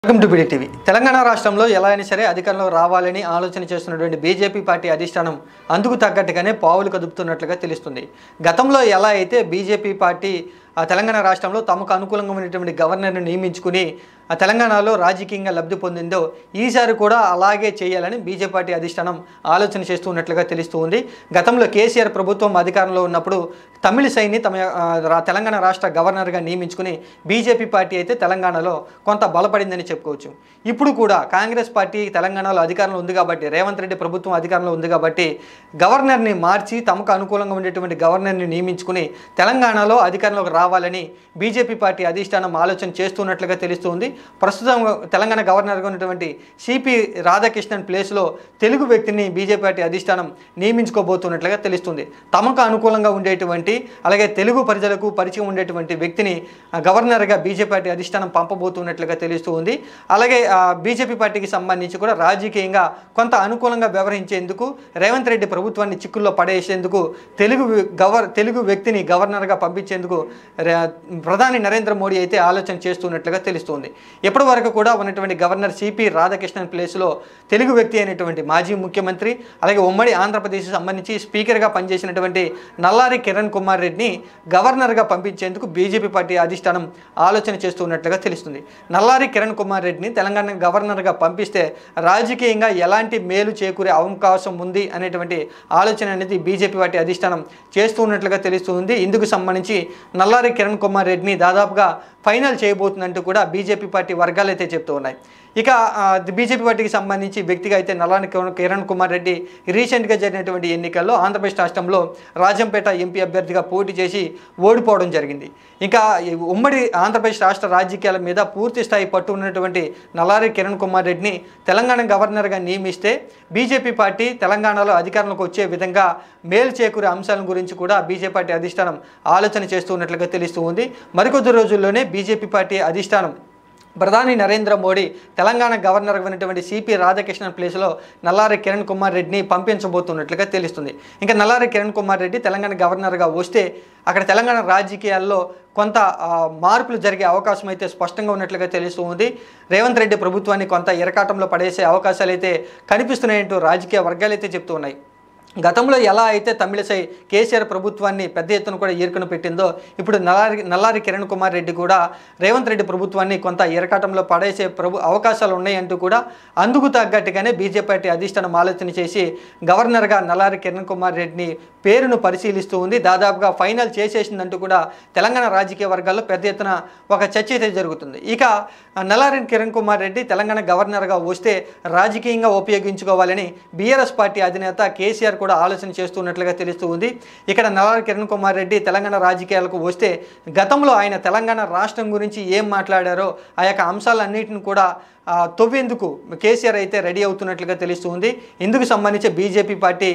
Welcome to BD TV. Telangana రాష్ట్రంలో ఎలా అయినా సరే అధికారంలో రావాలని ఆలోచన చేస్తున్నటువంటి బీజేపీ పార్టీ అధిష్టానం అందుకు తగ్గట్టుగానే పావులు కదుపుతున్నట్లుగా తెలుస్తుంది. గతంలో ఎలా అయితే బీజేపీ పార్టీ తెలంగాణ రాష్ట్రంలో తమకు అనుకూలంగా ఉన్నటువంటి గవర్నర్ను నియమించుకుని తెలంగాణలో రాజకీయంగా లబ్ధి పొందిందో ఈసారి కూడా అలాగే చేయాలని బీజేపీ పార్టీ అధిష్టానం ఆలోచన చేస్తున్నట్లుగా తెలుస్తూ ఉంది. గతంలో కేసీఆర్ ప్రభుత్వం అధికారంలో ఉన్నప్పుడు తమిళిసైని తెలంగాణ రాష్ట్ర గవర్నర్గా నియమించుకుని బీజేపీ పార్టీ అయితే తెలంగాణలో కొంత బలపడిందని చెప్పుకోవచ్చు. ఇప్పుడు కూడా కాంగ్రెస్ పార్టీ తెలంగాణలో అధికారంలో ఉంది కాబట్టి, రేవంత్ రెడ్డి ప్రభుత్వం అధికారంలో ఉంది కాబట్టి గవర్నర్ని మార్చి తమకు అనుకూలంగా ఉండేటువంటి గవర్నర్ని నియమించుకుని తెలంగాణలో అధికారంలోకి రావాలని బీజేపీ పార్టీ అధిష్టానం ఆలోచన చేస్తున్నట్లుగా తెలుస్తుంది. ప్రస్తుతం తెలంగాణ గవర్నర్గా ఉన్నటువంటి సిపి రాధాకృష్ణన్ ప్లేస్లో తెలుగు వ్యక్తిని బీజేపీ పార్టీ అధిష్టానం నియమించుకోబోతున్నట్లుగా తెలుస్తుంది. తమకు అనుకూలంగా ఉండేటువంటి అలాగే తెలుగు ప్రజలకు పరిచయం ఉండేటువంటి వ్యక్తిని గవర్నర్గా బీజేపీ పార్టీ అధిష్టానం పంపబోతున్నట్లుగా తెలుస్తూ ఉంది. అలాగే బీజేపీ పార్టీకి సంబంధించి కూడా రాజకీయంగా కొంత అనుకూలంగా వ్యవహరించేందుకు, రేవంత్ రెడ్డి ప్రభుత్వాన్ని చిక్కుల్లో పడేసేందుకు తెలుగు వ్యక్తిని గవర్నర్గా పంపించేందుకు ప్రధాని నరేంద్ర మోడీ అయితే ఆలోచన చేస్తున్నట్లుగా తెలుస్తుంది. ఇప్పటి వరకు కూడా ఉన్నటువంటి గవర్నర్ సిపి రాధాకృష్ణన్ ప్లేస్లో తెలుగు వ్యక్తి అయినటువంటి మాజీ ముఖ్యమంత్రి అలాగే ఉమ్మడి ఆంధ్రప్రదేశ్కి సంబంధించి స్పీకర్గా పనిచేసినటువంటి నల్లారి కిరణ్ కుమార్ రెడ్డిని గవర్నర్గా పంపించేందుకు బీజేపీ పార్టీ అధిష్టానం ఆలోచన చేస్తున్నట్లుగా తెలుస్తుంది. నల్లారి కిరణ్ కుమార్ రెడ్డిని తెలంగాణ గవర్నర్గా పంపిస్తే రాజకీయంగా ఎలాంటి మేలు చేకూరే అవకాశం ఉంది అనేటువంటి ఆలోచన అనేది బీజేపీ పార్టీ అధిష్టానం చేస్తున్నట్లుగా తెలుస్తుంది. ఇందుకు సంబంధించి నల్లారి కిరణ్ కుమార్ రెడ్డిని దాదాపుగా ఫైనల్ చేయబోతుందంటూ కూడా బీజేపీ పార్టీ వర్గాలు అయితే చెప్తూ ఉన్నాయి. ఇక బీజేపీ పార్టీకి సంబంధించి వ్యక్తిగా అయితే నల్లారి కిరణ్ కుమార్ రెడ్డి రీసెంట్గా జరిగినటువంటి ఎన్నికల్లో ఆంధ్రప్రదేశ్ రాష్ట్రంలో రాజంపేట ఎంపీ అభ్యర్థిగా పోటీ చేసి ఓడిపోవడం జరిగింది. ఇంకా ఉమ్మడి ఆంధ్రప్రదేశ్ రాష్ట్ర రాజకీయాల మీద పూర్తి స్థాయి పట్టు ఉన్నటువంటి నల్లారి కిరణ్ కుమార్ రెడ్డిని తెలంగాణ గవర్నర్గా నియమిస్తే బీజేపీ పార్టీ తెలంగాణలో అధికారంలోకి వచ్చే విధంగా మేలు చేకూరే అంశాల గురించి కూడా బీజేపీ పార్టీ అధిష్టానం ఆలోచన చేస్తున్నట్లుగా తెలుస్తూ ఉంది. మరికొద్ది రోజుల్లోనే బీజేపీ పార్టీ అధిష్టానం ప్రధాని నరేంద్ర మోడీ తెలంగాణ గవర్నర్గా ఉన్నటువంటి సిపి రాధాకృష్ణన్ ప్లేస్లో నల్లారి కిరణ్ కుమార్ రెడ్డిని పంపించబోతున్నట్లుగా తెలుస్తుంది. ఇంకా నల్లారి కిరణ్ కుమార్ రెడ్డి తెలంగాణ గవర్నర్గా వస్తే అక్కడ తెలంగాణ రాజకీయాల్లో కొంత మార్పులు జరిగే అవకాశం అయితే స్పష్టంగా ఉన్నట్లుగా తెలుస్తూ ఉంది. రేవంత్ రెడ్డి ప్రభుత్వాన్ని కొంత ఇరకాటంలో పడేసే అవకాశాలు అయితే కనిపిస్తున్నాయంటూ రాజకీయ వర్గాలు అయితే చెప్తూ ఉన్నాయి. గతంలో ఎలా అయితే తమిళిసై కేసీఆర్ ప్రభుత్వాన్ని పెద్ద ఎత్తున కూడా ఈర్కను పెట్టిందో ఇప్పుడు నల్లారి కిరణ్ కుమార్ రెడ్డి కూడా రేవంత్ రెడ్డి ప్రభుత్వాన్ని కొంత ఇరకాటంలో పడేసే అవకాశాలు ఉన్నాయంటూ కూడా అందుకు తగ్గట్టుగానే బీజేపీ పార్టీ అధిష్టానం ఆలోచన చేసి గవర్నర్గా నల్లారి కిరణ్ కుమార్ రెడ్డిని పేరును పరిశీలిస్తూ ఉంది. దాదాపుగా ఫైనల్ చేసేసిందంటూ కూడా తెలంగాణ రాజకీయ వర్గాల్లో పెద్ద ఎత్తున ఒక చర్చ అయితే జరుగుతుంది. ఇక నల్లారి కిరణ్ కుమార్ రెడ్డి తెలంగాణ గవర్నర్గా వస్తే రాజకీయంగా ఉపయోగించుకోవాలని బీఆర్ఎస్ పార్టీ అధినేత కేసీఆర్ కూడా ఆలోచన చేస్తున్నట్లుగా తెలుస్తూ ఉంది. ఇక్కడ నల్లారి కిరణ్ కుమార్ రెడ్డి తెలంగాణ రాజకీయాలకు వస్తే గతంలో ఆయన తెలంగాణ రాష్ట్రం గురించి ఏం మాట్లాడారో ఆ యొక్క అంశాలన్నింటిని కూడా తవ్వేందుకు కేసీఆర్ అయితే రెడీ అవుతున్నట్లుగా తెలుస్తుంది. ఇందుకు సంబంధించి బీజేపీ పార్టీ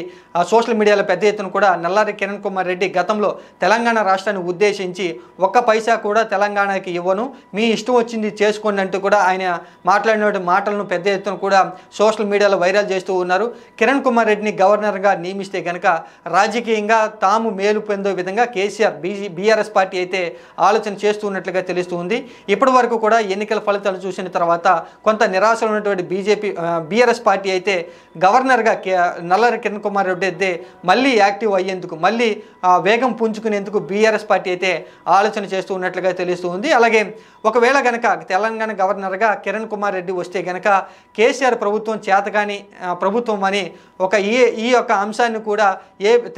సోషల్ మీడియాలో పెద్ద ఎత్తున కూడా నల్లారి కిరణ్ కుమార్ రెడ్డి గతంలో తెలంగాణ రాష్ట్రాన్ని ఉద్దేశించి ఒక్క పైసా కూడా తెలంగాణకి ఇవ్వను, మీ ఇష్టం వచ్చింది చేసుకోండి అంటూ కూడా ఆయన మాట్లాడిన మాటలను పెద్ద ఎత్తున కూడా సోషల్ మీడియాలో వైరల్ చేస్తూ ఉన్నారు. కిరణ్ కుమార్ రెడ్డిని గవర్నర్గా నియమిస్తే కనుక రాజకీయంగా తాము మేలు పొందే విధంగా కేసీఆర్ బీఆర్ఎస్ పార్టీ అయితే ఆలోచన చేస్తున్నట్లుగా తెలుస్తూ ఉంది. ఇప్పటి వరకు కూడా ఎన్నికల ఫలితాలు చూసిన తర్వాత కొంత నిరాశలో ఉన్నటువంటి బీఆర్ఎస్ పార్టీ అయితే గవర్నర్గా నల్లారి కిరణ్ కుమార్ రెడ్డి అయితే మళ్ళీ యాక్టివ్ అయ్యేందుకు, మళ్ళీ వేగం పుంజుకునేందుకు బీఆర్ఎస్ పార్టీ అయితే ఆలోచన చేస్తూ ఉన్నట్లుగా తెలుస్తూ ఉంది. అలాగే ఒకవేళ కనుక తెలంగాణ గవర్నర్గా కిరణ్ కుమార్ రెడ్డి వస్తే కనుక కేసీఆర్ ప్రభుత్వం చేతగాని ప్రభుత్వం అని ఈ యొక్క అంశాన్ని కూడా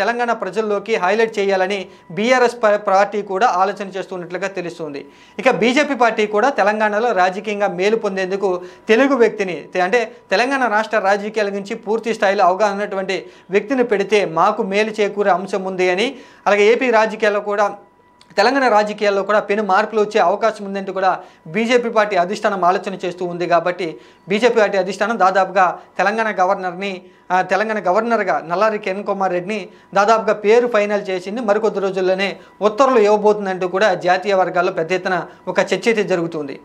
తెలంగాణ ప్రజల్లోకి హైలైట్ చేయాలని బీఆర్ఎస్ పార్టీ కూడా ఆలోచన చేస్తున్నట్లుగా తెలుస్తుంది. ఇక బీజేపీ పార్టీ కూడా తెలంగాణలో రాజకీయంగా మేలు పొందేందుకు తెలుగు వ్యక్తిని, అంటే తెలంగాణ రాష్ట్ర రాజకీయాల గురించి పూర్తి స్థాయిలో అవగాహన ఉన్నటువంటి వ్యక్తిని పెడితే మాకు మేలు చేకూరే అంశం ఉంది అని, అలాగే ఏపీ రాజకీయాల్లో కూడా తెలంగాణ రాజకీయాల్లో కూడా పెను మార్పులు వచ్చే అవకాశం ఉందంటూ కూడా బీజేపీ పార్టీ అధిష్టానం ఆలోచన చేస్తూ ఉంది. కాబట్టి బీజేపీ పార్టీ అధిష్టానం దాదాపుగా తెలంగాణ గవర్నర్గా నల్లారి కిరణ్ కుమార్ రెడ్డిని దాదాపుగా పేరు ఫైనల్ చేసింది. మరికొద్ది రోజుల్లోనే ఉత్తర్వులు ఇవ్వబోతుందంటూ కూడా జాతీయ వర్గాల్లో పెద్ద ఎత్తున ఒక చర్చ అయితే జరుగుతుంది.